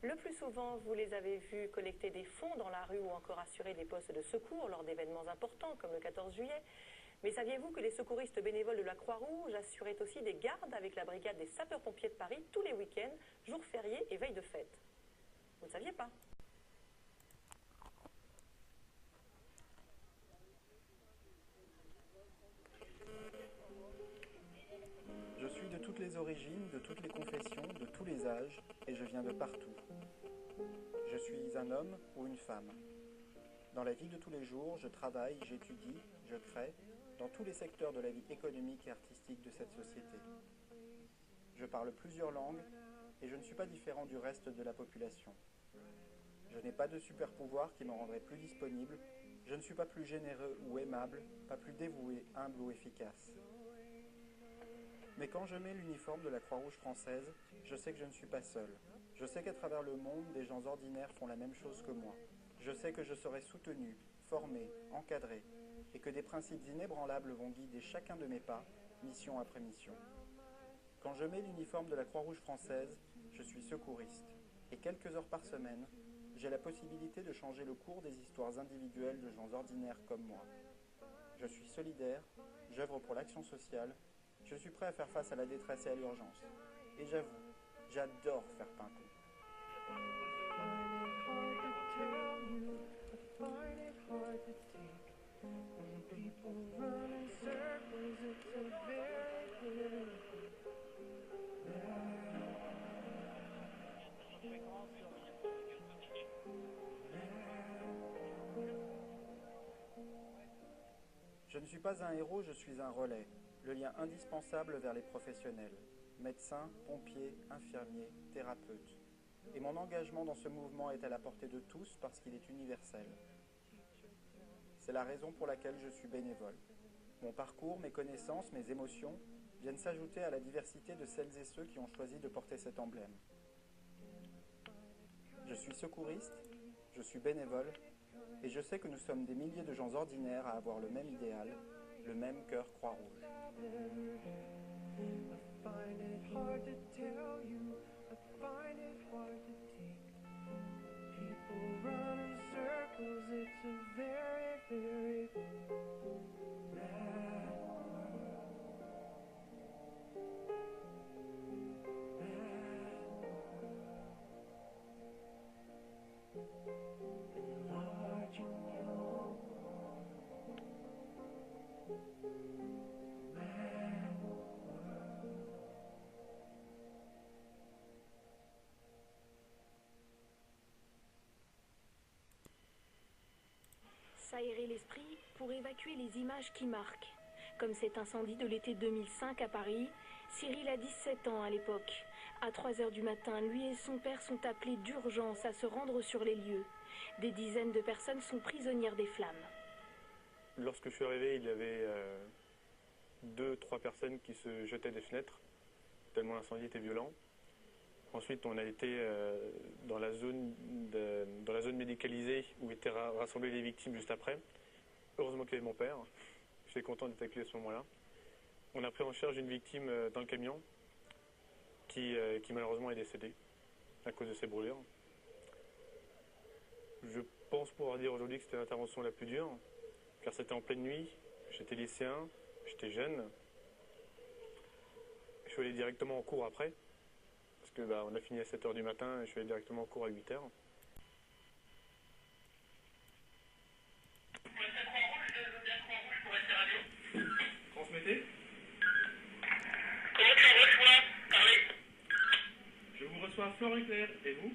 Le plus souvent, vous les avez vus collecter des fonds dans la rue ou encore assurer des postes de secours lors d'événements importants comme le 14 juillet. Mais saviez-vous que les secouristes bénévoles de la Croix-Rouge assuraient aussi des gardes avec la brigade des sapeurs-pompiers de Paris tous les week-ends, jours fériés et veilles de fête? Vous ne saviez pas? Je suis de toutes les origines, de toutes les confessions, de tous les âges, et je viens de partout. Je suis un homme ou une femme. Dans la vie de tous les jours, je travaille, j'étudie, je crée, dans tous les secteurs de la vie économique et artistique de cette société. Je parle plusieurs langues, et je ne suis pas différent du reste de la population. Je n'ai pas de super pouvoir qui me rendrait plus disponible, je ne suis pas plus généreux ou aimable, pas plus dévoué, humble ou efficace. Mais quand je mets l'uniforme de la Croix-Rouge française, je sais que je ne suis pas seul. Je sais qu'à travers le monde, des gens ordinaires font la même chose que moi. Je sais que je serai soutenu, formé, encadré, et que des principes inébranlables vont guider chacun de mes pas, mission après mission. Quand je mets l'uniforme de la Croix-Rouge française, je suis secouriste, et quelques heures par semaine, j'ai la possibilité de changer le cours des histoires individuelles de gens ordinaires comme moi. Je suis solidaire, j'œuvre pour l'action sociale, je suis prêt à faire face à la détresse et à l'urgence. Et j'avoue, j'adore faire pimpon. Je ne suis pas un héros, je suis un relais, le lien indispensable vers les professionnels, médecins, pompiers, infirmiers, thérapeutes. Et mon engagement dans ce mouvement est à la portée de tous parce qu'il est universel. C'est la raison pour laquelle je suis bénévole. Mon parcours, mes connaissances, mes émotions viennent s'ajouter à la diversité de celles et ceux qui ont choisi de porter cet emblème. Je suis secouriste, je suis bénévole, et je sais que nous sommes des milliers de gens ordinaires à avoir le même idéal, le même cœur Croix-Rouge. S'aérer l'esprit pour évacuer les images qui marquent. Comme cet incendie de l'été 2005 à Paris, Cyril a 17 ans à l'époque. À 3 h du matin, lui et son père sont appelés d'urgence à se rendre sur les lieux. Des dizaines de personnes sont prisonnières des flammes. Lorsque je suis arrivé, il y avait 2-3 personnes qui se jetaient des fenêtres, tellement l'incendie était violent. Ensuite, on a été dans la zone médicalisée où étaient rassemblées les victimes juste après. Heureusement qu'il y avait mon père. J'étais content d'être avec lui à ce moment-là. On a pris en charge une victime dans le camion qui malheureusement est décédée à cause de ses brûlures. Je pense pouvoir dire aujourd'hui que c'était l'intervention la plus dure, car c'était en pleine nuit, j'étais lycéen, j'étais jeune. Je suis allé directement en cours après. Parce que on a fini à 7 h du matin et je suis allé directement en cours à 8 h. Transmettez. Comment tu reçois? Parlez. Je vous reçois fort et clair. Et vous?